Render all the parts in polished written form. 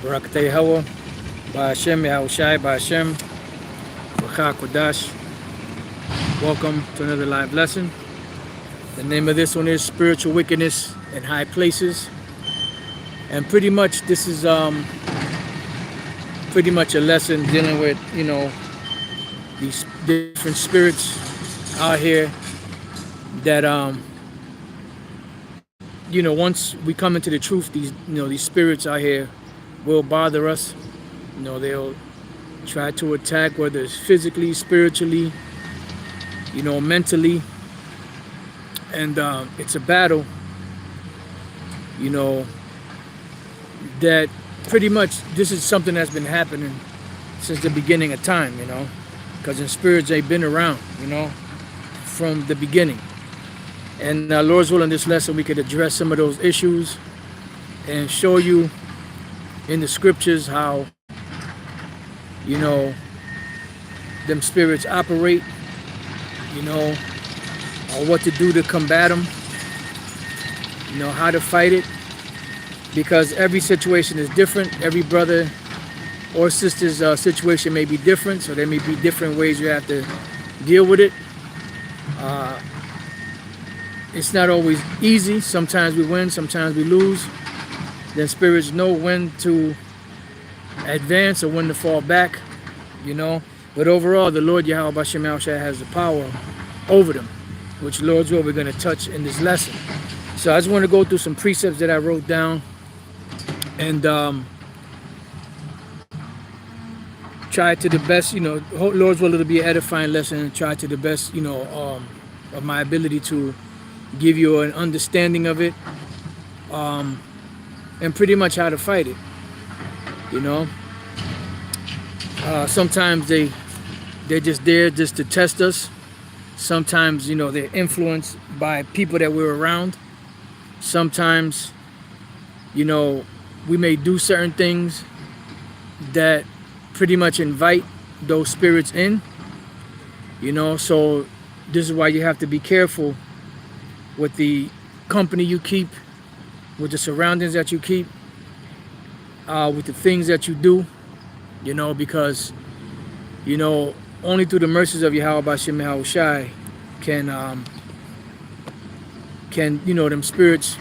Barakatay Hawa, Ba'ashem Yahushai, Ba'ashem, B'cha Kodash. Welcome to another live lesson. The name of this one is Spiritual Wickedness in High Places. And pretty much this is pretty much a lesson dealing with, these different spirits out here that once we come into the truth, these spirits out here will bother us. They'll try to attack, whether it's physically, spiritually, mentally. And it's a battle, that pretty much this is something that's been happening since the beginning of time, because in spirits they've been around, from the beginning. And Lord's will, in this lesson we could address some of those issues and show you in the scriptures how, them spirits operate, or what to do to combat them, how to fight it, because every situation is different. Every brother or sister's situation may be different, so there may be different ways you have to deal with it. It's not always easy. Sometimes we win, sometimes we lose. Then spirits know when to advance or when to fall back, But overall, the Lord Yahweh Bashem Yahushua has the power over them, which Lord's will we're going to touch in this lesson. So I just want to go through some precepts that I wrote down and try to the best, Lord's will, it'll be an edifying lesson, and try to the best, of my ability to give you an understanding of it, and pretty much how to fight it, sometimes they're just there just to test us. Sometimes, they're influenced by people that we're around. Sometimes, we may do certain things that pretty much invite those spirits in, so this is why you have to be careful with the company you keep, with the surroundings that you keep, with the things that you do, because, only through the mercies of Yahweh Bashem Yahushai can them spirits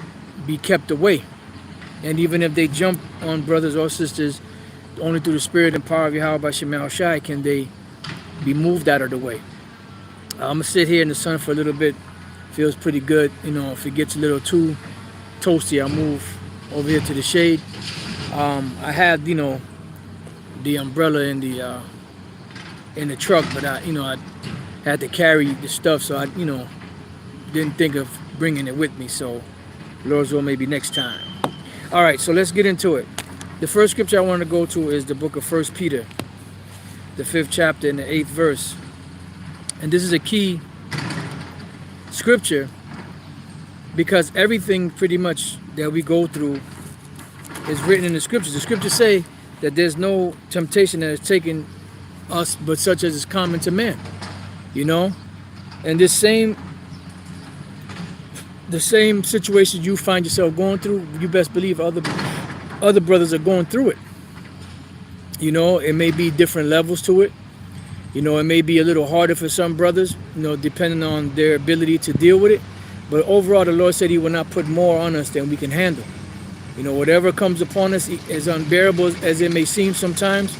be kept away. And even if they jump on brothers or sisters, only through the spirit and power of Yahweh Bashem Yahushai can they be moved out of the way. I'm gonna sit here in the sun for a little bit. Feels pretty good. If it gets a little too toasty, I'll move over here to the shade. I had the umbrella in the truck, but I had to carry the stuff, so I didn't think of bringing it with me. So Lord's will, maybe next time. All right, so let's get into it. The first scripture I want to go to is the book of 1 Peter, the 5th chapter and the 8th verse. And this is a key scripture because everything pretty much that we go through is written in the scriptures. The scriptures say that there's no temptation that has taken us but such as is common to man, and the same situation you find yourself going through, you best believe other brothers are going through it. It may be different levels to it. It may be a little harder for some brothers, depending on their ability to deal with it. But overall, the Lord said he will not put more on us than we can handle. Whatever comes upon us, as unbearable as it may seem sometimes,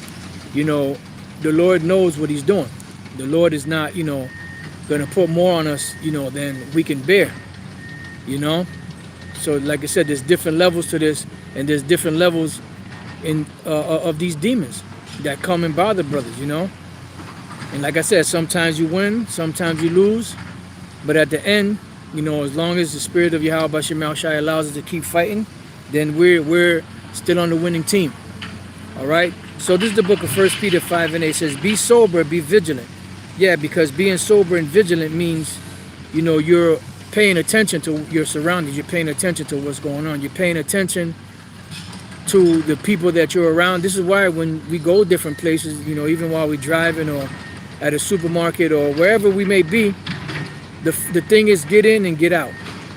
the Lord knows what he's doing. The Lord is not, going to put more on us, than we can bear, So like I said, there's different levels to this, and there's different levels of these demons that come and bother brothers, And like I said, sometimes you win, sometimes you lose. But at the end, as long as the spirit of Yahweh Bashem Yahushai allows us to keep fighting, then we're still on the winning team. All right? So this is the book of 1 Peter 5 and 8. It says, be sober, be vigilant. Yeah, because being sober and vigilant means, you're paying attention to your surroundings. You're paying attention to what's going on. You're paying attention to the people that you're around. This is why when we go different places, even while we're driving or at a supermarket or wherever we may be, the thing is get in and get out.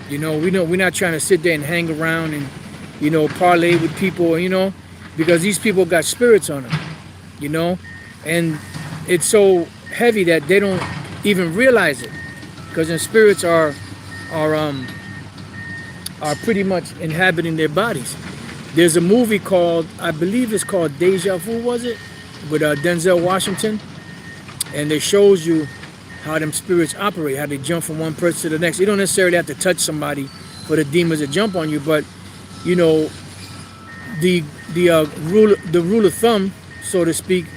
We're not trying to sit there and hang around and, parlay with people, because these people got spirits on them, you know, and it's so heavy that they don't even realize it, because their spirits are pretty much inhabiting their bodies. There's a movie called, I believe it's called Deja Vu, was it? With Denzel Washington. And it shows you how them spirits operate, how they jump from one person to the next. You don't necessarily have to touch somebody for the demons to jump on you, but you know, the rule of thumb, so to speak,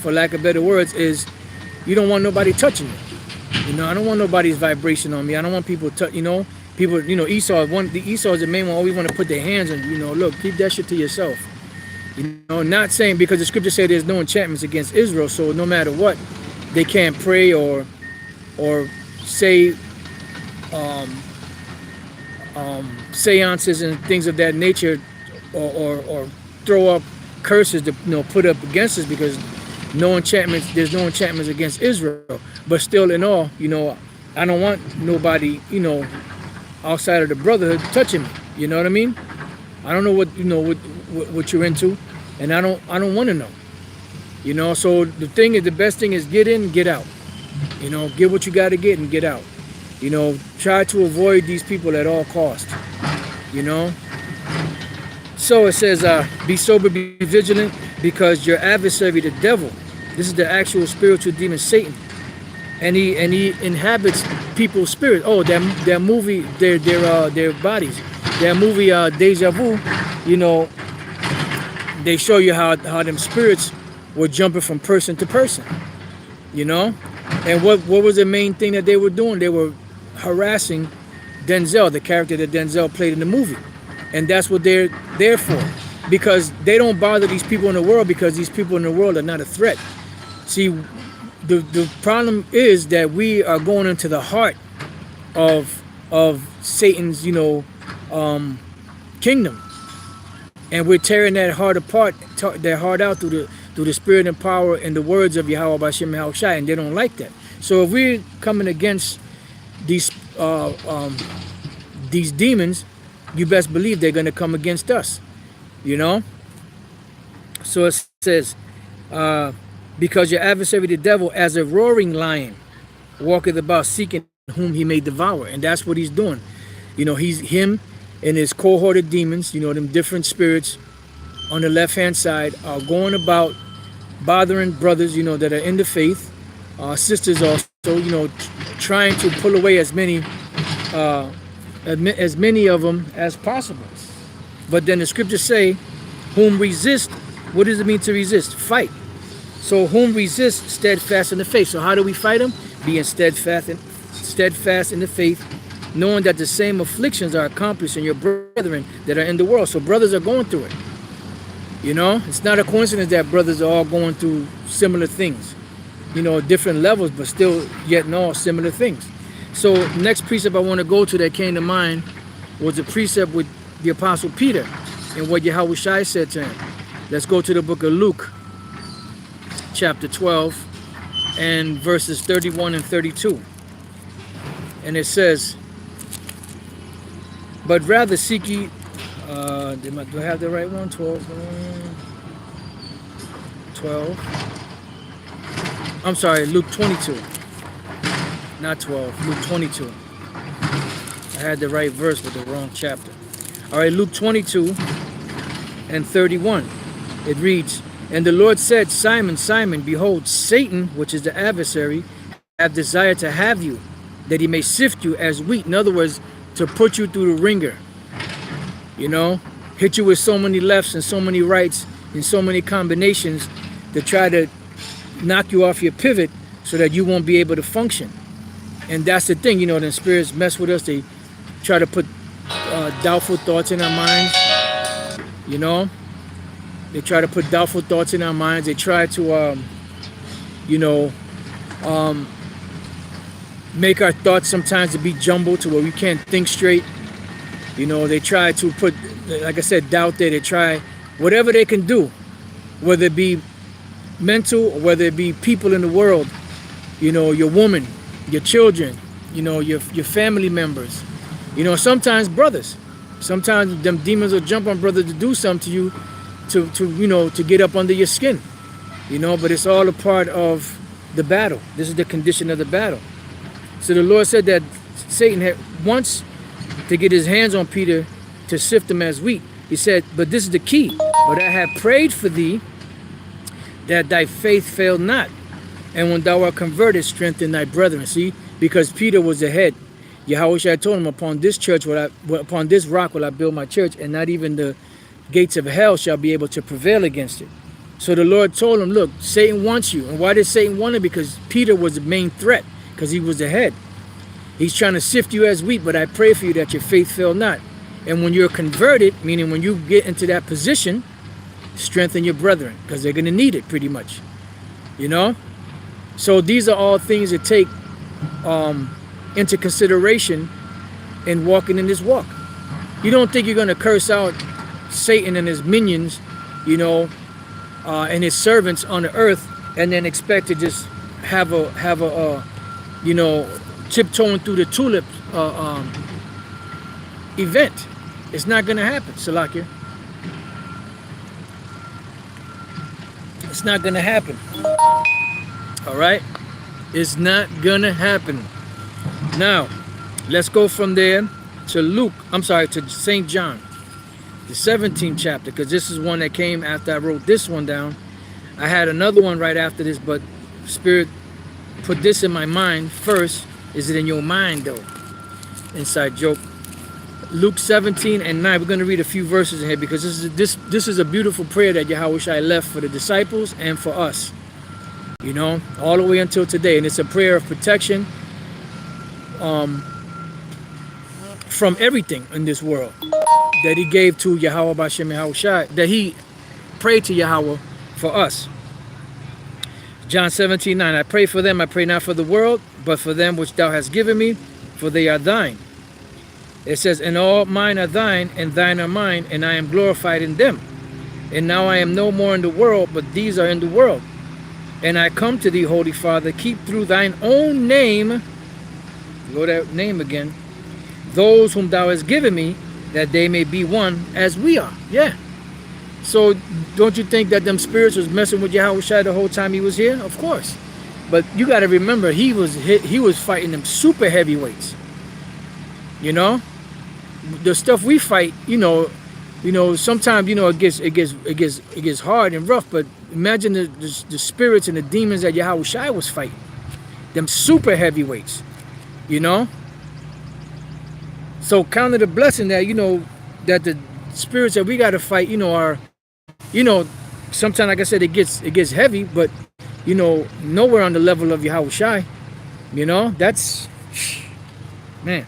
for lack of better words, is you don't want nobody touching you. You know, I don't want nobody's vibration on me. I don't want people you know, people, you know, Esau is the main one, always want to put their hands on, you know, look, keep that shit to yourself. You know, not saying, because the scripture said there's no enchantments against Israel, so no matter what, they can't pray or say seances and things of that nature, or throw up curses to, you know, put up against us, because there's no enchantments against Israel. But still, in all, you know, I don't want nobody, you know, outside of the brotherhood touching me. You know what I mean? I don't know what, you know, what you're into, and I don't want to know. You know, so the best thing is get in, get out. You know, get what you got to get and get out. You know, try to avoid these people at all costs. You know. So it says, be sober, be vigilant, because your adversary, the devil, this is the actual spiritual demon, Satan, and he inhabits people's spirit. Oh, that movie, their bodies. That movie, Deja Vu, you know, they show you how them spirits were jumping from person to person, you know. And what was the main thing that they were doing? They were harassing Denzel, the character that Denzel played in the movie. And that's what they're there for, because they don't bother these people in the world, because these people in the world are not a threat. See, the problem is that we are going into the heart of Satan's, you know, kingdom, and we're tearing that heart apart, that heart out through the spirit and power and the words of Yahweh B'Shem Yahushai, and they don't like that. So if we're coming against these demons, you best believe they're going to come against us, you know. So it says, because your adversary the devil, as a roaring lion, walketh about seeking whom he may devour. And that's what he's doing. You know, him and his cohorted demons, you know, them different spirits on the left-hand side, are going about bothering brothers, you know, that are in the faith, sisters also, you know, trying to pull away as many of them as possible. But then the scriptures say, whom resist, what does it mean to resist? Fight. So whom resist, steadfast in the faith. So how do we fight them? Being steadfast in the faith, knowing that the same afflictions are accomplished in your brethren that are in the world. So brothers are going through it. You know, it's not a coincidence that brothers are all going through similar things. You know, different levels, but still yet in all similar things. So next precept I want to go to that came to mind was the precept with the Apostle Peter and what Yahushua said to him. Let's go to the book of Luke, chapter 12, and verses 31 and 32. And it says, but rather seek ye, do I have the right one? 12. I'm sorry, Luke 22. Not 12, Luke 22. I had the right verse with the wrong chapter. All right, Luke 22 and 31. It reads, and the Lord said, Simon, Simon, behold, Satan, which is the adversary, hath desired to have you, that he may sift you as wheat. In other words, to put you through the ringer. You know, hit you with so many lefts and so many rights and so many combinations to try to knock you off your pivot so that you won't be able to function. And that's the thing, you know, the spirits mess with us. They try to put doubtful thoughts in our minds, you know. They try to put doubtful thoughts in our minds. They try to, you know, make our thoughts sometimes to be jumbled to where we can't think straight. You know, they try to put, like I said, doubt there. They try whatever they can do, whether it be mental or whether it be people in the world, you know, your woman, your children, you know, your family members, you know, sometimes brothers. Sometimes them demons will jump on brothers to do something to you to get up under your skin, but it's all a part of the battle. This is the condition of the battle. So the Lord said that Satan had wants to get his hands on Peter to sift him as wheat. He said, but this is the key. But I have prayed for thee that thy faith fail not. And when thou art converted, strengthen thy brethren. See, because Peter was the head. Yahushua told him, upon this upon this rock will I build my church, and not even the gates of hell shall be able to prevail against it. So the Lord told him, look, Satan wants you. And why did Satan want him? Because Peter was the main threat, because he was the head. He's trying to sift you as wheat, but I pray for you that your faith fail not. And when you're converted, meaning when you get into that position, strengthen your brethren, because they're going to need it pretty much. So these are all things that take into consideration in walking in this walk. You don't think you're going to curse out Satan and his minions, and his servants on the earth, and then expect to just have a tiptoeing through the tulip event. It's not going to happen, Salakia. It's not going to happen. All right? It's not going to happen. Now, let's go from there to St. John, the 17th chapter, because this is one that came after I wrote this one down. I had another one right after this, but Spirit put this in my mind first. Is it in your mind, though? Inside joke. Luke 17 and 9. We're going to read a few verses in here, because this is a beautiful prayer that Yahushua left for the disciples and for us. All the way until today. And it's a prayer of protection from everything in this world that he gave to Yahweh Bashem Yahushua, that he prayed to Yahweh for us. John 17:9. I pray for them, I pray not for the world, but for them which thou hast given me, for they are thine. It says, and all mine are thine, and thine are mine, and I am glorified in them. And now I am no more in the world, but these are in the world. And I come to thee, Holy Father, keep through thine own name, go that name again, those whom thou hast given me, that they may be one as we are. Yeah. So don't you think that them spirits was messing with Yahushua the whole time he was here? Of course. But you got to remember, he was fighting them super heavyweights. The stuff we fight, sometimes it gets hard and rough. But imagine the spirits and the demons that Yahushua was fighting, them super heavyweights. So count it a blessing that that the spirits that we got to fight, are, sometimes, like I said, it gets heavy, but nowhere on the level of Yahushua. That's, man.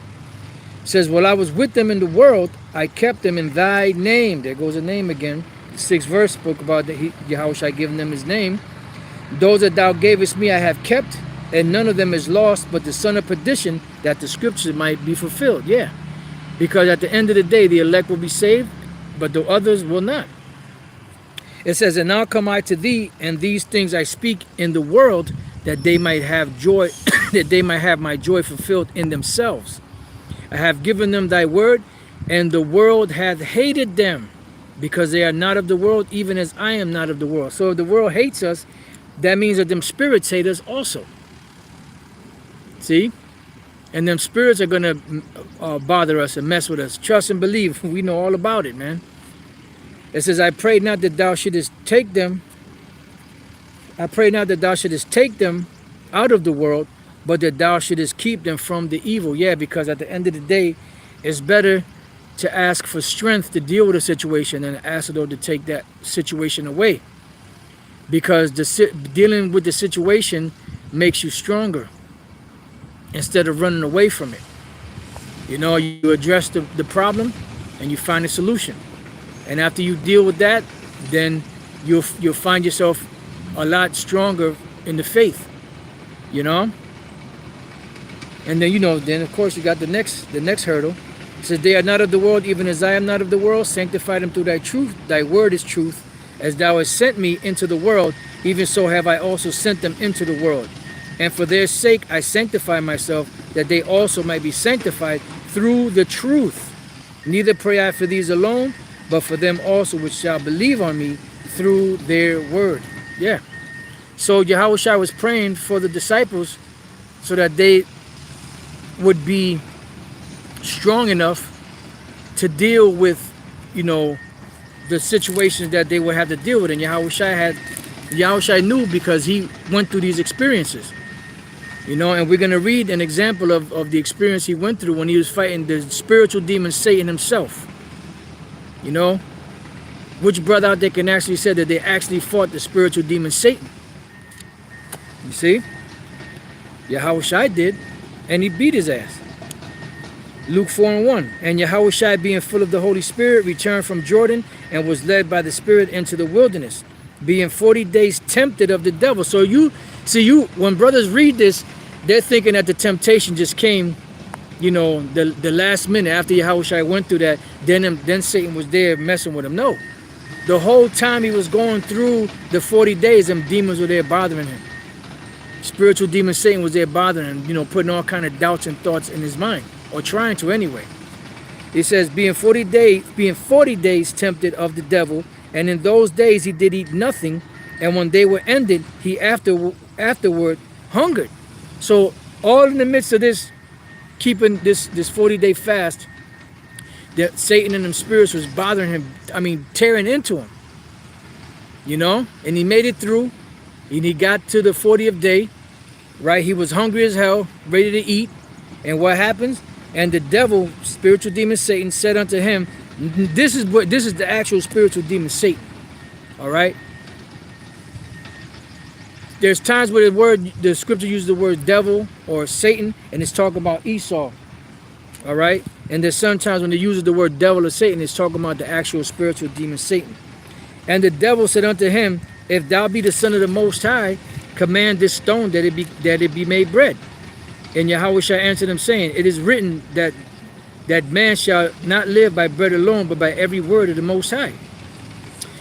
It says, well, I was with them in the world, I kept them in thy name. There goes the name again. The 6th verse spoke about that Yahushua giving them his name. Those that thou gavest me I have kept, and none of them is lost, but the son of perdition, that the scriptures might be fulfilled. Yeah. Because at the end of the day, the elect will be saved, but the others will not. It says, and now come I to thee, and these things I speak in the world, that they might have joy, that they might have my joy fulfilled in themselves. I have given them thy word, and the world hath hated them, because they are not of the world, even as I am not of the world. So if the world hates us, that means that them spirits hate us also. See? And them spirits are going to bother us and mess with us. Trust and believe. We know all about it, man. It says, I pray not that thou shouldest take them. I pray not that thou shouldest take them out of the world, but that thou shouldest keep them from the evil. Yeah, because at the end of the day, it's better to ask for strength to deal with a situation than to ask the Lord to take that situation away. Because dealing with the situation makes you stronger instead of running away from it. You address the problem and you find a solution. And after you deal with that, then you'll find yourself a lot stronger in the faith. And then then of course you got the next hurdle. It says, they are not of the world, even as I am not of the world. Sanctify them through thy truth. Thy word is truth. As thou hast sent me into the world, even so have I also sent them into the world. And for their sake I sanctify myself, that they also might be sanctified through the truth. Neither pray I for these alone, but for them also which shall believe on me through their word. Yeah. So Yahushua was praying for the disciples so that they would be strong enough to deal with, you know, the situations that they would have to deal with. And Yahushua knew because he went through these experiences. You know, and we're going to read an example of the experience he went through when he was fighting the spiritual demon Satan himself. You know, which brother out there can actually say that they actually fought the spiritual demon Satan? You see? Yahushua did, and he beat his ass. Luke 4:1. And Yahushua, being full of the Holy Spirit, returned from Jordan and was led by the Spirit into the wilderness, being 40 days tempted of the devil. So you see, when brothers read this, they're thinking that the temptation just came, you know, the last minute after Yahushua went through that. Then Satan was there messing with him. No, the whole time he was going through the 40 days, them demons were there bothering him. Spiritual demon Satan was there bothering him, you know, putting all kind of doubts and thoughts in his mind, or trying to anyway. It says, being 40 days tempted of the devil, and in those days he did eat nothing, and when they were ended, he afterward hungered. So all in the midst of this, keeping this 40-day fast, that Satan and them spirits was bothering him, I mean, tearing into him. You know? And he made it through, and he got to the 40th day, right? He was hungry as hell, ready to eat. And what happens? And the devil, spiritual demon Satan, said unto him, this is the actual spiritual demon Satan. All right? There's times where the scripture uses the word devil or Satan, and it's talking about Esau. All right? And there's sometimes when it uses the word devil or Satan, it's talking about the actual spiritual demon Satan. And the devil said unto him, if thou be the Son of the Most High, command this stone that it be made bread. And Yahushua answered him, saying, it is written that man shall not live by bread alone, but by every word of the Most High.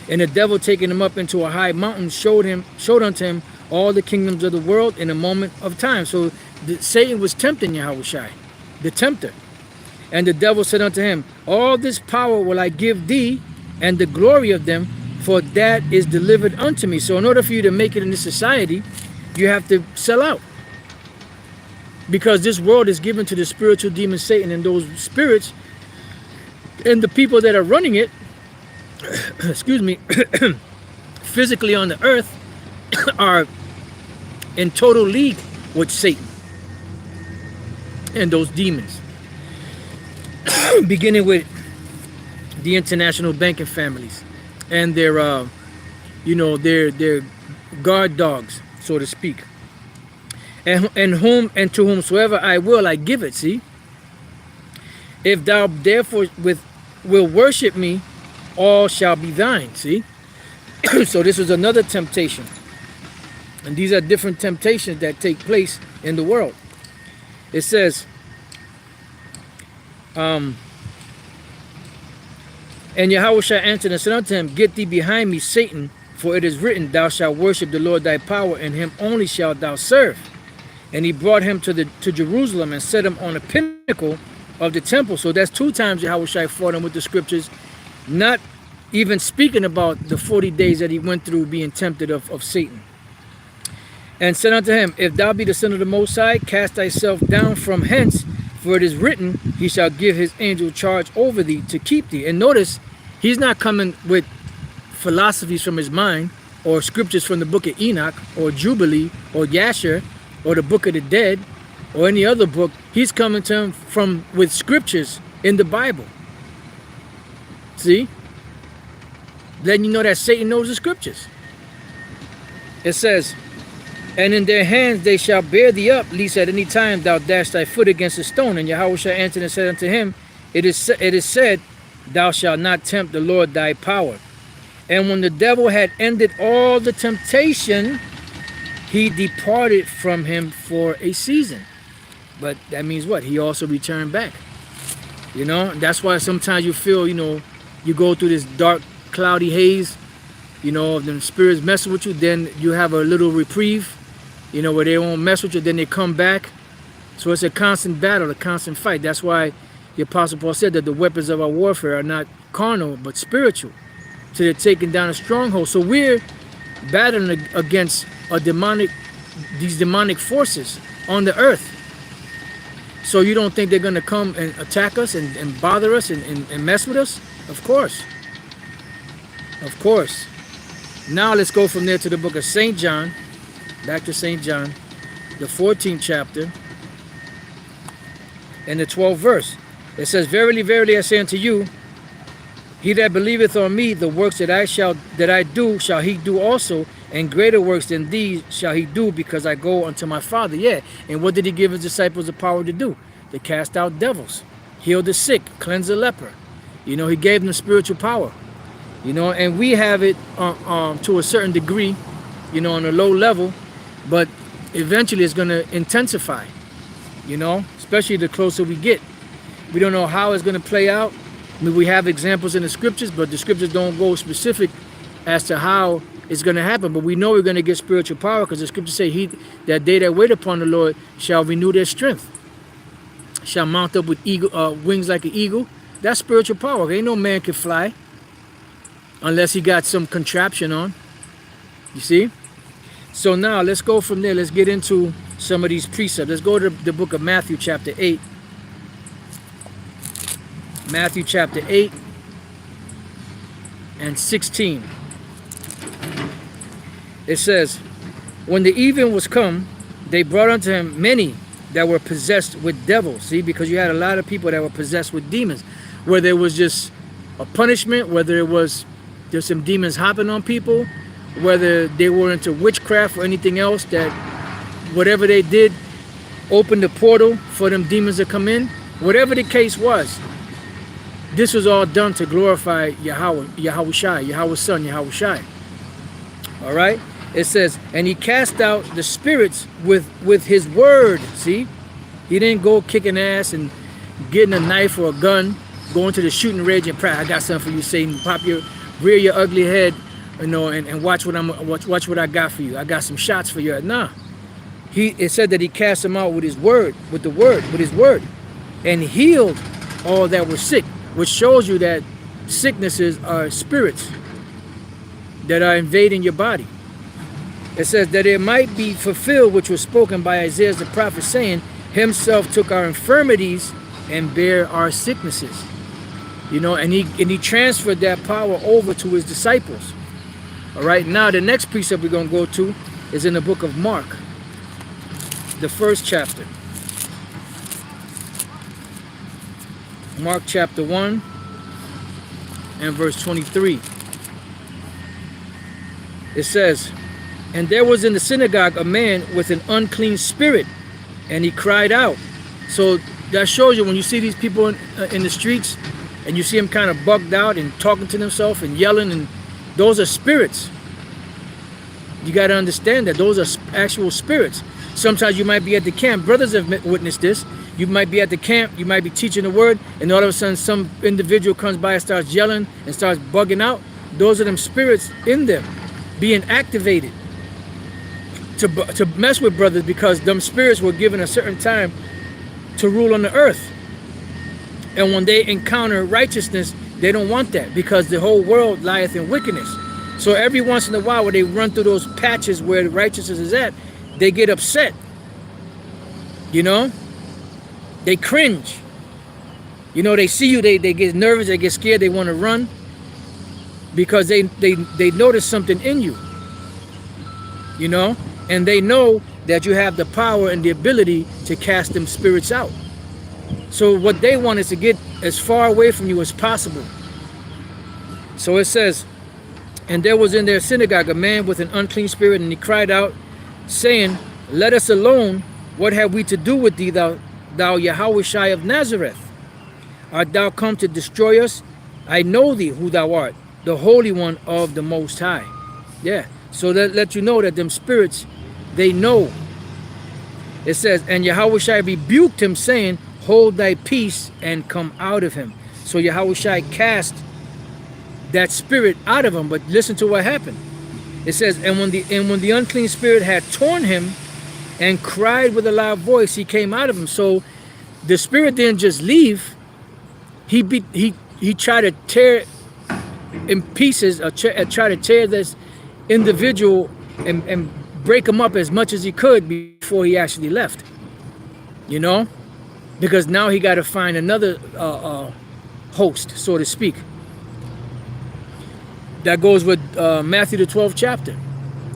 And the devil, taking him up into a high mountain, showed unto him all the kingdoms of the world in a moment of time. So Satan was tempting Yahushua, the tempter. And the devil said unto him, all this power will I give thee, and the glory of them, for that is delivered unto me. So in order for you to make it in this society, you have to sell out. Because this world is given to the spiritual demon Satan, and those spirits and the people that are running it, excuse me, physically on the earth, are in total league with Satan and those demons. Beginning with the international banking families and their, you know, their guard dogs, so to speak. And to whomsoever I will, I give it. See, if thou therefore will worship me, all shall be thine. See, so this was another temptation, and these are different temptations that take place in the world. It says, and Yahushua answered and said unto him, get thee behind me, Satan, for it is written, thou shalt worship the Lord thy power, and him only shalt thou serve. And he brought him to Jerusalem and set him on a pinnacle of the temple. So that's two times Yahushua fought him with the scriptures, not even speaking about the 40 days that he went through being tempted of Satan. And said unto him, if thou be the Son of the Most High, cast thyself down from hence, for it is written, he shall give his angel charge over thee to keep thee. And notice, he's not coming with philosophies from his mind, or scriptures from the book of Enoch, or Jubilee, or Yasher, or the book of the dead, or any other book. He's coming to him with scriptures in the Bible. See? Letting you know that Satan knows the scriptures. It says, and in their hands they shall bear thee up, lest at any time thou dash thy foot against a stone. And Yahushua answered and said unto him, it is said, thou shalt not tempt the Lord thy power. And when the devil had ended all the temptation, he departed from him for a season. But that means what? He also returned back. You know, that's why sometimes you feel, you know, you go through this dark, cloudy haze, you know, the spirits messing with you, then you have a little reprieve, you know, where they won't mess with you, then they come back. So it's a constant battle, a constant fight. That's why The Apostle Paul said that the weapons of our warfare are not carnal, but spiritual. So they're taking down a stronghold. So we're battling against these demonic forces on the earth. So you don't think they're going to come and attack us and bother us and mess with us? Of course. Of course. Now let's go from there to the book of St. John. Back to St. John, the 14th chapter and the 12th verse. It says, Verily, verily, I say unto you, he that believeth on me, the works that I do, shall he do also, and greater works than these shall he do, because I go unto my Father. Yeah. And what did he give his disciples the power to do? To cast out devils, heal the sick, cleanse the leper. You know, he gave them spiritual power. You know, and we have it to a certain degree, you know, on a low level, but eventually it's going to intensify, you know, especially the closer we get. We don't know how it's going to play out. I mean, we have examples in the scriptures, but the scriptures don't go specific as to how it's going to happen. But we know we're going to get spiritual power, because the scriptures say that they that wait upon the Lord shall renew their strength, shall mount up with wings like an eagle. That's spiritual power. Ain't no man can fly unless he got some contraption on. You see? So now let's go from there. Let's get into some of these precepts. Let's go to the book of Matthew chapter 8. Matthew chapter 8 and 16. It says, When the even was come, they brought unto him many that were possessed with devils. See, because you had a lot of people that were possessed with demons, whether it was just a punishment, whether it was there's some demons hopping on people, whether they were into witchcraft or anything else, that whatever they did opened the portal for them demons to come in. Whatever the case was, this was all done to glorify Yahweh's son, Yahweh. All right? It says, and he cast out the spirits with his word. See? He didn't go kicking ass and getting a knife or a gun, going to the shooting range and pray, I got something for you, Satan. Rear your ugly head, you know, and watch what I got for you. I got some shots for you. Nah. It said that he cast them out with his word, with his word, and healed all that were sick, which shows you that sicknesses are spirits that are invading your body. It says that it might be fulfilled which was spoken by Isaiah the prophet, saying, himself took our infirmities and bare our sicknesses. You know, and he transferred that power over to his disciples. All right, now the next precept we're going to go to is in the book of Mark, the 1st chapter. Mark chapter 1 and verse 23. It says, and there was in the synagogue a man with an unclean spirit, and he cried out. So that shows you, when you see these people in the streets, and you see them kind of bugged out and talking to themselves and yelling, and those are spirits. You got to understand that those are actual spirits. Sometimes you might be at the camp. Brothers have witnessed this. You might be at the camp, you might be teaching the word, and all of a sudden some individual comes by and starts yelling and starts bugging out. Those are them spirits in them being activated to mess with brothers, because them spirits were given a certain time to rule on the earth. And when they encounter righteousness, they don't want that, because the whole world lieth in wickedness. So every once in a while, when they run through those patches where the righteousness is at, they get upset. You know? They cringe. You know, they see you, they get nervous, they get scared, they want to run, because they notice something in you. You know? And they know that you have the power and the ability to cast them spirits out. So what they want is to get as far away from you as possible. So it says, and there was in their synagogue a man with an unclean spirit, and he cried out, saying, let us alone. What have we to do with thee, thou Yahweh of Nazareth? Art thou come to destroy us? I know thee who thou art, the Holy One of the Most High. Yeah. So that let you know that them spirits, they know. It says, and Yahweh rebuked him, saying, hold thy peace and come out of him. So Yahweh cast that spirit out of him. But listen to what happened. It says, and when the unclean spirit had torn him and cried with a loud voice, he came out of him. So the spirit didn't just leave. he tried to tear in pieces, or try to tear this individual and break him up as much as he could before he actually left. You know, because now he got to find another host, so to speak. That goes with Matthew the 12th chapter.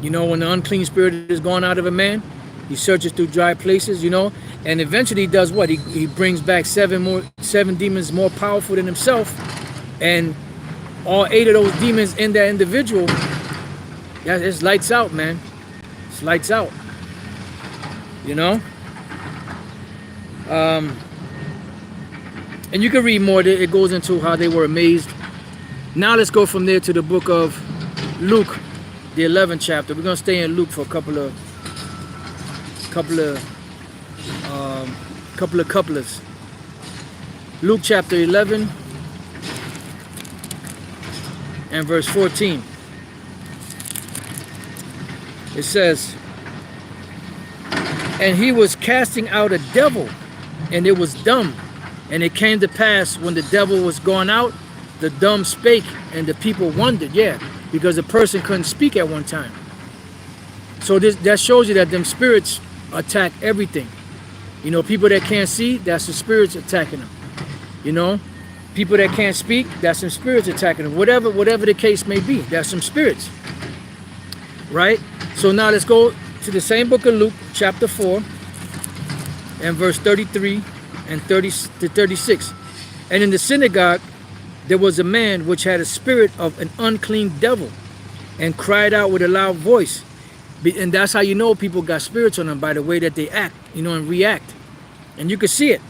You know, when the unclean spirit is gone out of a man, he searches through dry places, you know, and eventually he does what? He brings back seven demons more powerful than himself, and all 8 of those demons in that individual, yeah, it's lights out, man. It's lights out. You know? And you can read more. It goes into how they were amazed. Now let's go from there to the book of Luke, the 11th chapter. We're gonna stay in Luke for a couple of couplets. Luke chapter 11 and verse 14. It says, "And he was casting out a devil, and it was dumb. And it came to pass, when the devil was gone out, the dumb spake, and the people wondered." Yeah, because a person couldn't speak at one time. So that shows you that them spirits attack everything. You know, people that can't see, that's the spirits attacking them. You know, people that can't speak, that's some spirits attacking them. Whatever the case may be, that's some spirits. Right? So now let's go to the same book of Luke, chapter 4, and verse 33 and 30 to 36. "And in the synagogue there was a man which had a spirit of an unclean devil, and cried out with a loud voice." And that's how you know people got spirits on them, by the way that they act, you know, and react. And you can see it,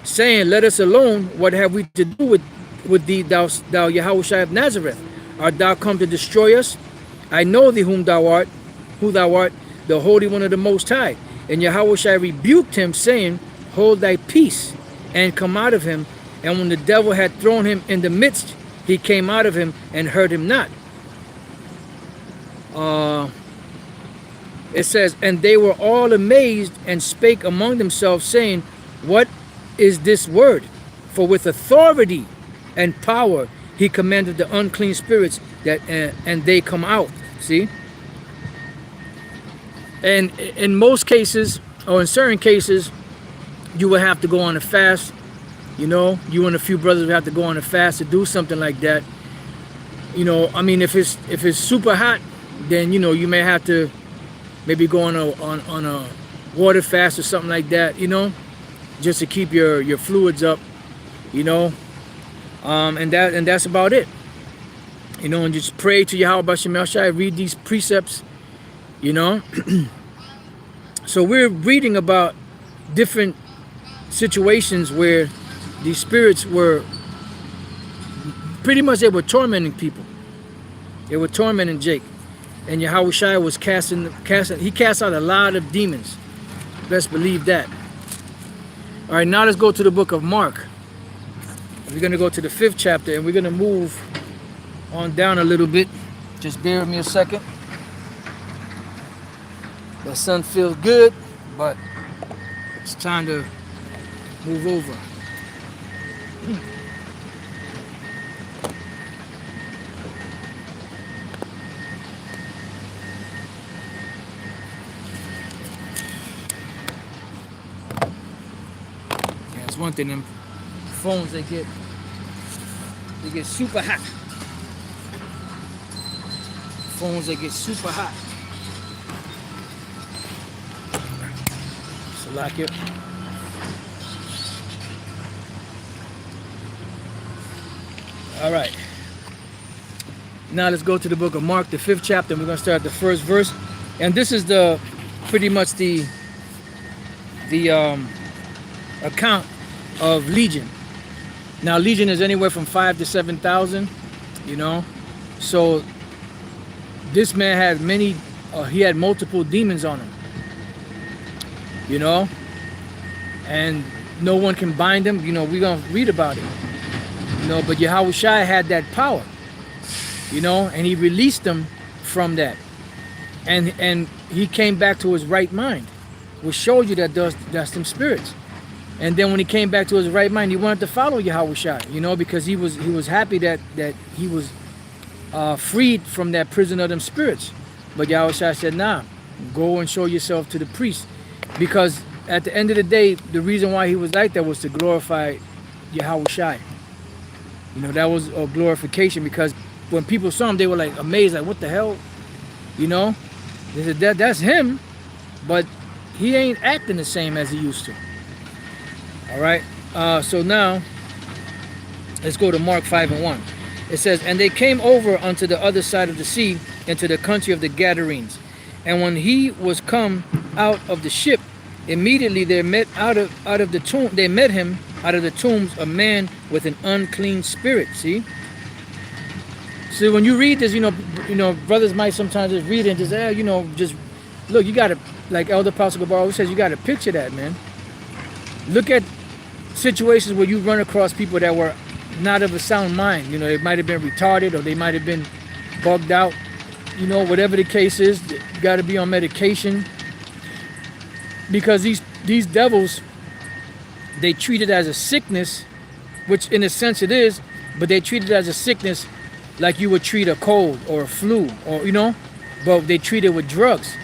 saying, "Let us alone. What have we to do with thee, thou Yahushua of Nazareth? Art thou come to destroy us? I know thee who thou art, the Holy One of the Most High." And Yahushua rebuked him, saying, "Hold thy peace, and come out of him." And when the devil had thrown him in the midst, he came out of him and hurt him not. It says, "And they were all amazed, and spake among themselves, saying, What is this word? For with authority and power he commanded the unclean spirits, that and they come out." See? And in most cases, or in certain cases, you will have to go on a fast. You know, you and a few brothers will have to go on a fast to do something like that. You know, I mean, if it's super hot, then, you know, you may have to maybe go on a water fast or something like that, you know, just to keep your fluids up, you know, and that's about it, you know. And just pray to Yahweh Bashem Shai, read these precepts, you know. So we're reading about different situations where these spirits were pretty much, they were tormenting people. They were tormenting Jake. And Yahushua was casting, he cast out a lot of demons. Best believe that. All right, now let's go to the book of Mark. We're going to go to the 5th chapter, and we're going to move on down a little bit. Just bear with me a second. The sun feels good, but it's time to move over. That's one thing, them phones, they get super hot. Phones, they get super hot. So lock it. All right. Now let's go to the book of Mark, the 5th chapter, and we're going to start the first verse. And this is pretty much the account of Legion. Now Legion is anywhere from 5,000 to 7,000, you know. So this man had he had multiple demons on him, you know, and no one can bind him. You know, we're gonna read about it, you know. But Yahushua had that power, you know, and he released them from that, and he came back to his right mind, which shows you that that's them spirits. And then when he came back to his right mind, he wanted to follow Yahushua, you know, because he was happy that he was freed from that prison of them spirits. But Yahushua said, nah, go and show yourself to the priest. Because at the end of the day, the reason why he was like that was to glorify Yahushua. You know, that was a glorification, because when people saw him, they were like amazed, like, what the hell? You know? They said, that's him, but he ain't acting the same as he used to. All right? So now, let's go to Mark 5:1. It says, and they came over unto the other side of the sea, into the country of the Gadarenes. And when he was come out of the ship, immediately there met out of the tomb, they met him out of the tombs a man with an unclean spirit. See? So when you read this, you know, brothers might sometimes just read it and just, you know, just look. You got to, like Elder Pastor Gabar always says, you got to picture that, man. Look at situations where you run across people that were not of a sound mind. You know, they might have been retarded, or they might have been bugged out. You know, whatever the case is, you got to be on medication, because these devils, they treat it as a sickness, which in a sense it is, but they treat it as a sickness like you would treat a cold or a flu, or, you know, but they treat it with drugs.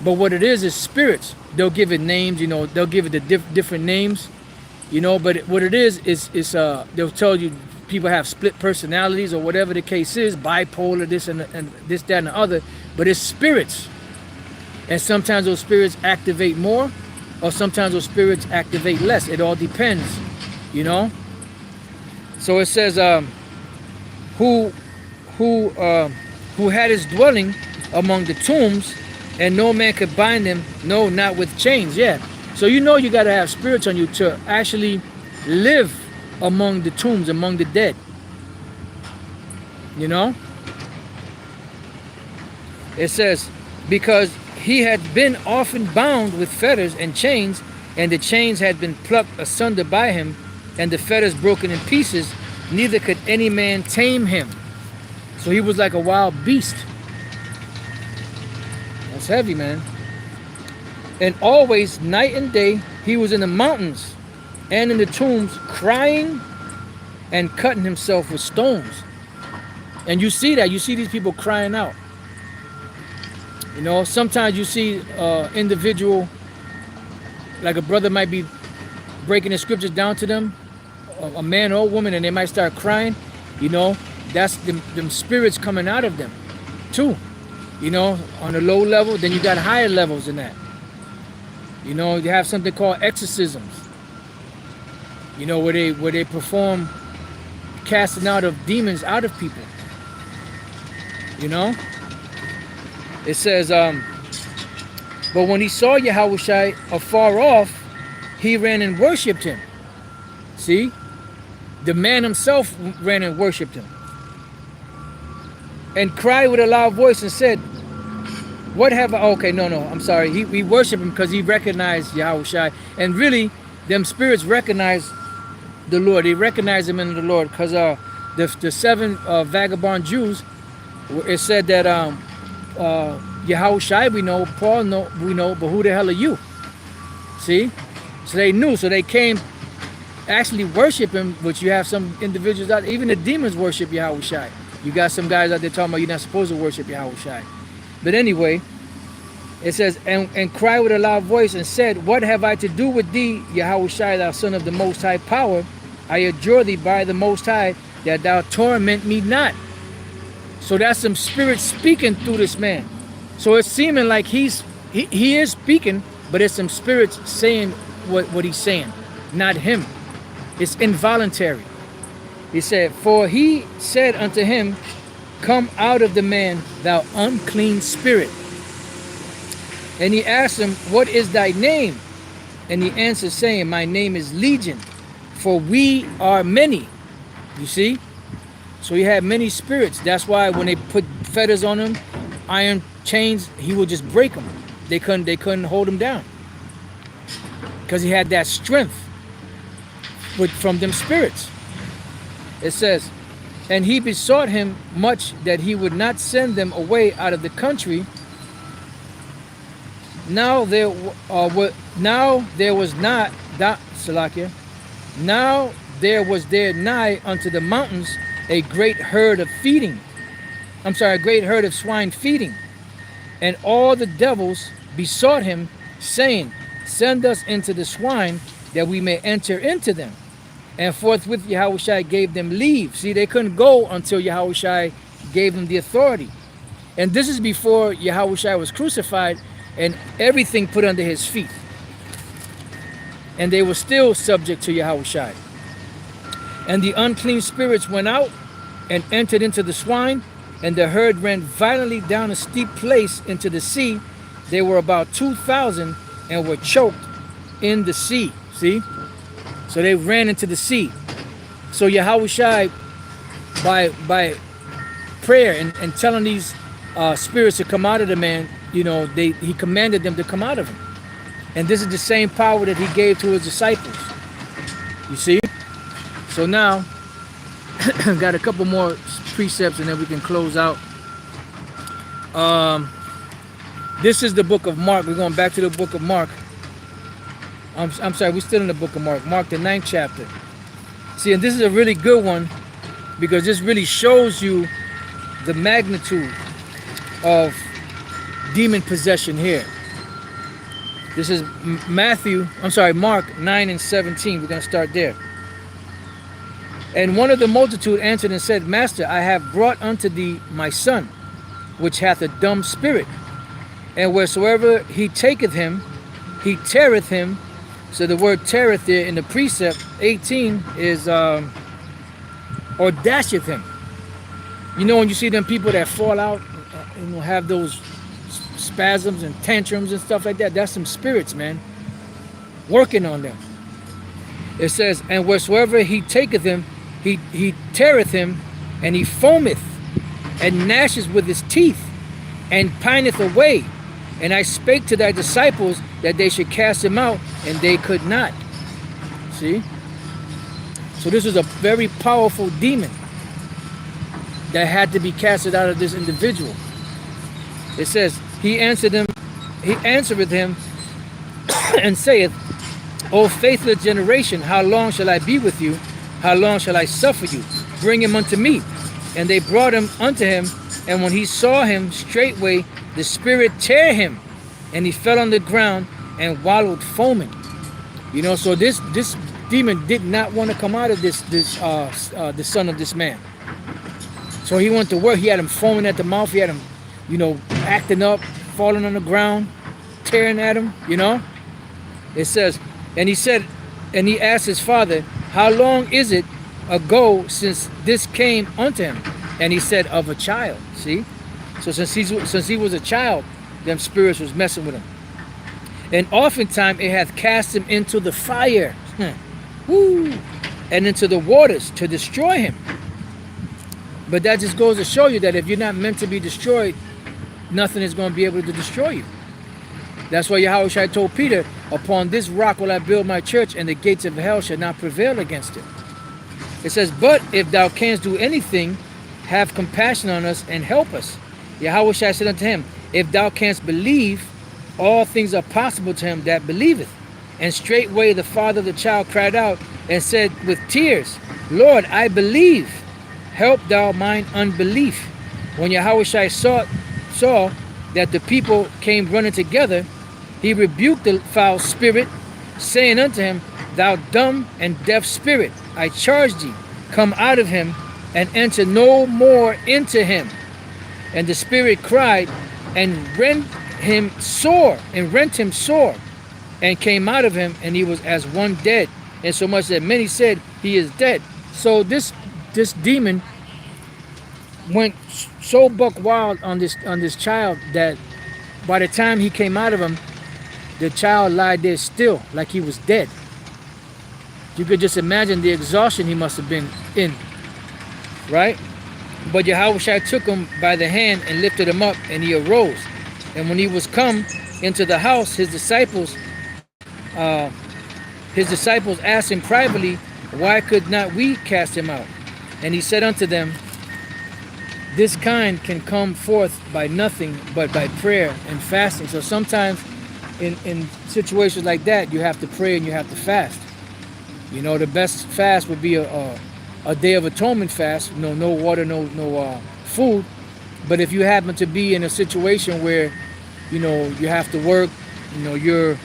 But what it is spirits. They'll give it names, you know, they'll give it the different names, you know, but what it is they'll tell you people have split personalities, or whatever the case is, bipolar, this and this, that, and the other, but it's spirits. And sometimes those spirits activate more, or sometimes those spirits activate less. It all depends, you know. So it says, who had his dwelling among the tombs, and no man could bind him, no, not with chains. Yeah. So you know you got to have spirits on you to actually live among the tombs, among the dead. You know? It says, because he had been often bound with fetters and chains, and the chains had been plucked asunder by him, and the fetters broken in pieces, neither could any man tame him. So he was like a wild beast. That's heavy, man. And always, night and day, he was in the mountains and in the tombs, crying and cutting himself with stones. And you see that. You see these people crying out. You know, sometimes you see individual, like a brother might be breaking the scriptures down to them, a man or a woman, and they might start crying. You know, that's them spirits coming out of them too. You know, on a low level, then you got higher levels than that. You know, you have something called exorcisms. You know, where they perform casting out of demons out of people. You know? It says, but when he saw Yahushua afar off, he ran and worshipped him. See? The man himself ran and worshipped him. And cried with a loud voice and said, what have I... Okay, no, I'm sorry. He worshiped him because he recognized Yahushua. And really, them spirits recognize the Lord. They recognize him in the Lord, because the seven vagabond Jews, it said that Yahushua we know, Paul we know, but who the hell are you? See? So they knew. So they came actually worship him, which you have some individuals out, even the demons worship Yahushua. You got some guys out there talking about you're not supposed to worship Yahushua. But anyway, it says, and cried with a loud voice and said, what have I to do with thee, Yahushua, thou son of the Most High Power? I adjure thee by the Most High that thou torment me not. So that's some spirit speaking through this man. So it's seeming like he is speaking, but it's some spirits saying what he's saying, not him. It's involuntary. He said, for he said unto him, come out of the man, thou unclean spirit. And he asked him, what is thy name? And he answered, saying, my name is Legion, for we are many. You see? So he had many spirits. That's why when they put fetters on him, iron chains, he would just break them. They couldn't hold him down, because he had that strength from them spirits. It says, and he besought him much that he would not send them away out of the country. Now there was not Salakia. Now there was there nigh unto the mountains a great herd of feeding. A great herd of swine feeding. And all the devils besought him, saying, Send us into the swine, that we may enter into them. And forthwith Yahushua gave them leave. See, they couldn't go until Yahushua gave them the authority. And this is before Yahushua was crucified and everything put under his feet. And they were still subject to Yahushua. And the unclean spirits went out and entered into the swine, and the herd ran violently down a steep place into the sea. They were about 2,000 and were choked in the sea. See? So they ran into the sea. So Yahushua, by prayer and telling these spirits to come out of the man, he commanded them to come out of him. And this is the same power that he gave to his disciples. You see? So now, got a couple more precepts and then we can close out. This is the book of Mark. We're going back to the book of Mark. I'm sorry, we're still in the book of Mark. Mark, the 9th chapter. See, and this is a really good one because this really shows you the magnitude of demon possession here. This is Mark 9 and 17. We're going to start there. And one of the multitude answered and said, Master, I have brought unto thee my son, which hath a dumb spirit. And wheresoever he taketh him, he teareth him. So the word teareth there in the precept 18 is, or dasheth him. When you see them people that fall out, have those spasms and tantrums and stuff like that, that's some spirits, man, working on them. It says, and wheresoever he taketh him, he teareth him, and he foameth, and gnasheth with his teeth, and pineth away. And I spake to thy disciples that they should cast him out, and they could not. See? So this was a very powerful demon that had to be casted out of this individual. It says, he answereth him, and saith, O faithless generation, how long shall I be with you? How long shall I suffer you? Bring him unto me. And they brought him unto him, and when he saw him, straightway the spirit tear him, and he fell on the ground and wallowed foaming. So this demon did not want to come out of the son of this man. So he went to work. He had him foaming at the mouth. He had him, acting up, falling on the ground, tearing at him. It says, and he asked his father, how long is it ago since this came unto him? And he said, of a child. See? So since he was a child, them spirits was messing with him. And oftentimes it hath cast him into the fire, and into the waters to destroy him. But that just goes to show you that if you're not meant to be destroyed, nothing is going to be able to destroy you. That's why Yahushua told Peter, upon this rock will I build my church, and the gates of hell shall not prevail against it. It says, but if thou canst do anything, have compassion on us and help us. Yahushua said unto him, if thou canst believe, all things are possible to him that believeth. And straightway the father of the child cried out and said with tears, Lord, I believe. Help thou mine unbelief. When Yahushua saw that the people came running together, he rebuked the foul spirit, saying unto him, Thou dumb and deaf spirit, I charge thee, come out of him, and enter no more into him. And the spirit cried, and rent him sore, and came out of him, and he was as one dead, insomuch that many said, He is dead. So this demon went so buck wild on this child that by the time he came out of him, the child lied there still, like he was dead. You could just imagine the exhaustion he must have been in, right? But Yahushua took him by the hand and lifted him up, and he arose. And when he was come into the house, his disciples asked him privately, Why could not we cast him out? And he said unto them, This kind can come forth by nothing but by prayer and fasting. So sometimes in situations like that, you have to pray and you have to fast. You know, the best fast would be a day of atonement fast. You know, no water, no food. But if you happen to be in a situation where, you know, you have to work, you know, you're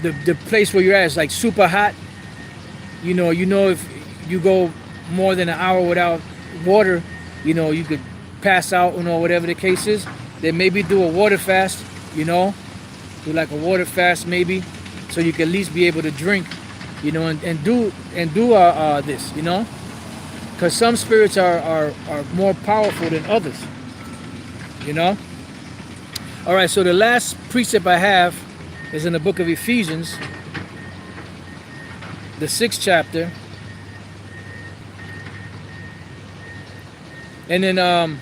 the place where you're at is like super hot. You know if you go more than an hour without water, you know, you could pass out, you know, whatever the case is. Then maybe do a water fast, you know, do like a water fast maybe, so you can at least be able to drink, you know, and do this, you know, because some spirits are more powerful than others, you know. All right, so the last precept I have is in the book of Ephesians, the 6th chapter. And then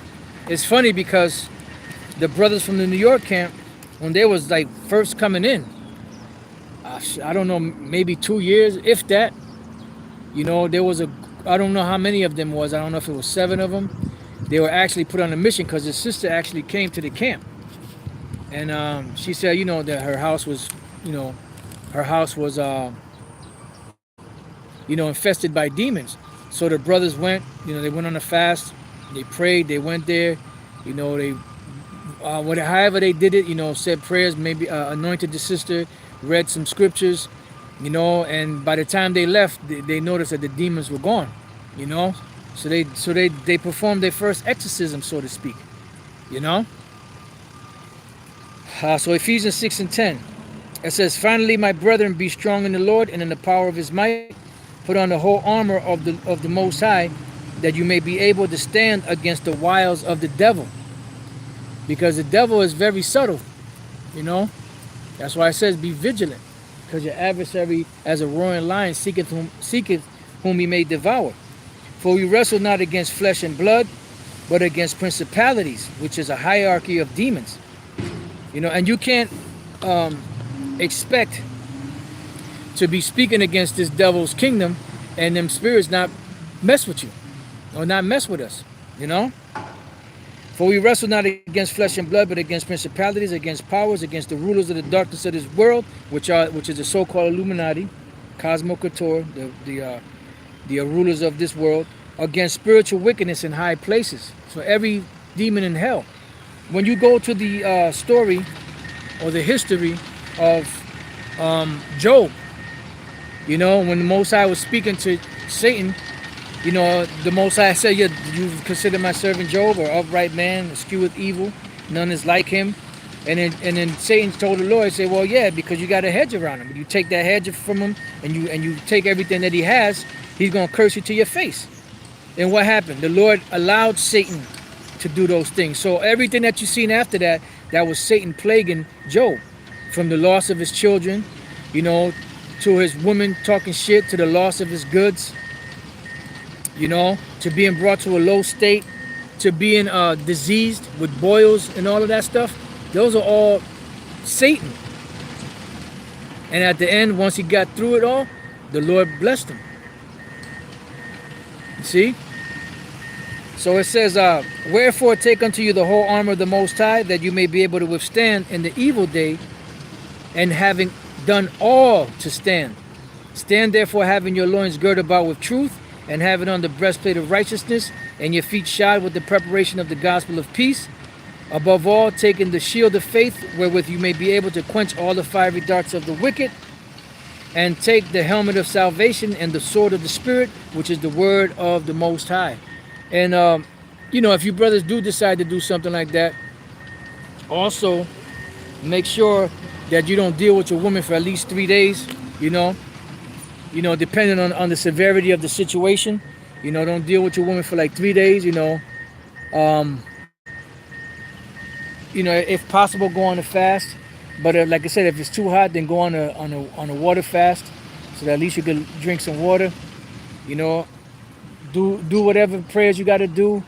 it's funny because the brothers from the New York camp, when they was like first coming in, I don't know, maybe 2 years, if that, you know, there was I don't know how many of them was. I don't know if it was 7 of them. They were actually put on a mission because his sister actually came to the camp. And she said, you know, that her house was, you know, you know, infested by demons. So the brothers went, you know, they went on a fast, they prayed, they went there, you know, they, however they did it, you know, said prayers, maybe anointed the sister, read some scriptures, you know, and by the time they left, they noticed that the demons were gone, you know. So they performed their first exorcism, so to speak, you know. So Ephesians 6 and 10, it says, "Finally, my brethren, be strong in the Lord and in the power of his might. Put on the whole armor of the Most High, that you may be able to stand against the wiles of the devil." Because the devil is very subtle, you know. That's why it says be vigilant, because your adversary, as a roaring lion, seeketh whom he may devour. For we wrestle not against flesh and blood, but against principalities, which is a hierarchy of demons. You know, and you can't expect to be speaking against this devil's kingdom and them spirits not mess with you or not mess with us, you know. For we wrestle not against flesh and blood, but against principalities, against powers, against the rulers of the darkness of this world, which is the so-called Illuminati, Cosmo Couture, the rulers of this world, against spiritual wickedness in high places. So every demon in hell. When you go to the story or the history of Job, you know, when the Most High was speaking to Satan, you know, the Most High said, "You consider my servant Job, or upright man, escheweth evil, none is like him." And then Satan told the Lord, say, "Well, yeah, because you got a hedge around him. You take that hedge from him, and you take everything that he has, he's gonna curse you to your face." And what happened? The Lord allowed Satan to do those things. So everything that you've seen after that, that was Satan plaguing Job, from the loss of his children, you know, to his woman talking shit, to the loss of his goods, you know, to being brought to a low state, to being diseased with boils and all of that stuff. Those are all Satan. And at the end, once he got through it all, the Lord blessed him. You see? So it says, "Wherefore take unto you the whole armor of the Most High, that you may be able to withstand in the evil day, and having done all to stand. Stand therefore, having your loins girded about with truth, and having on the breastplate of righteousness, and your feet shod with the preparation of the gospel of peace. Above all, taking the shield of faith, wherewith you may be able to quench all the fiery darts of the wicked, and take the helmet of salvation and the sword of the Spirit, which is the word of the Most High." And, you know, if you brothers do decide to do something like that, also make sure that you don't deal with your woman for at least 3 days, you know, depending on the severity of the situation. You know, don't deal with your woman for like 3 days, you know. If possible, go on a fast. But like I said, if it's too hot, then go on a water fast, so that at least you can drink some water, you know. Do whatever prayers you got to do,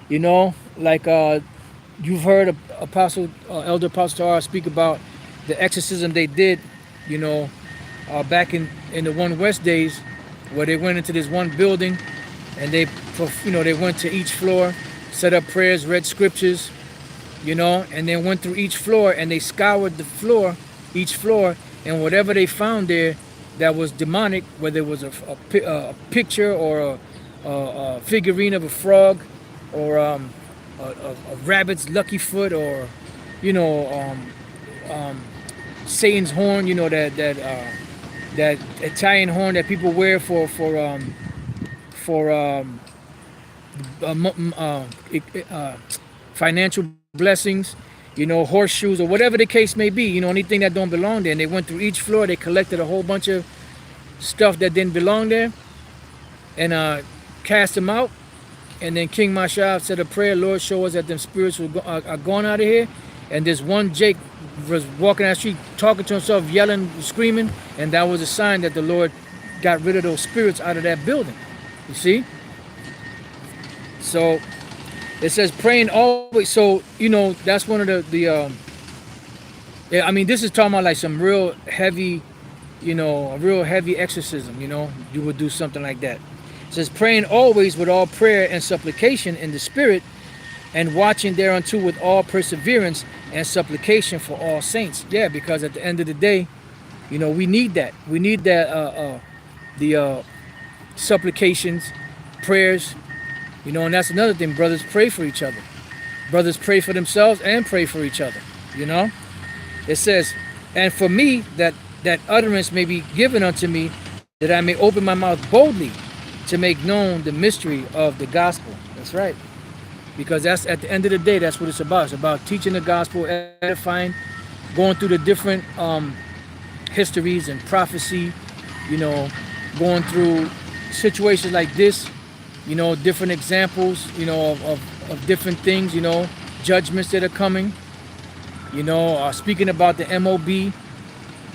you know, like you've heard Elder Apostle Tara speak about the exorcism they did, you know, back in the One West days, where they went into this one building, and they went to each floor, set up prayers, read scriptures, you know, and then went through each floor and they scoured the floor, each floor, and whatever they found there that was demonic, whether it was a picture or a figurine of a frog or a rabbit's lucky foot or, you know, Satan's horn, you know, that Italian horn that people wear for financial blessings, you know, horseshoes or whatever the case may be, you know, anything that don't belong there. And they went through each floor, they collected a whole bunch of stuff that didn't belong there and cast them out. And then King Mashab said a prayer, Lord, show us that them spirits are gone out of here. And this one Jake was walking down the street talking to himself, yelling, screaming, and that was a sign that the Lord got rid of those spirits out of that building. You see? So it says praying always. So, you know, that's one of yeah, I mean, this is talking about like some real heavy, you know, a real heavy exorcism, you know, you would do something like that. It says praying always with all prayer and supplication in the spirit, and watching thereunto with all perseverance and supplication for all saints. Yeah, because at the end of the day, you know, we need that. We need that the supplications, prayers, you know, and that's another thing. Brothers pray for each other. Brothers pray for themselves and pray for each other, you know. It says, and for me, that utterance may be given unto me, that I may open my mouth boldly to make known the mystery of the gospel. That's right. Because that's at the end of the day, that's what it's about. It's about teaching the gospel, edifying, going through the different histories and prophecy, you know, going through situations like this, you know, different examples, you know, of different things, you know, judgments that are coming, you know, speaking about the MOB,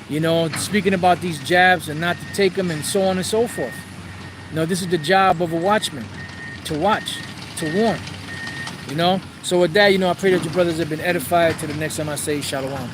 you know, speaking about these jabs and not to take them and so on and so forth. You know, this is the job of a watchman, to watch, to warn. You know, so with that, you know, I pray that your brothers have been edified. Till the next time I say shalom.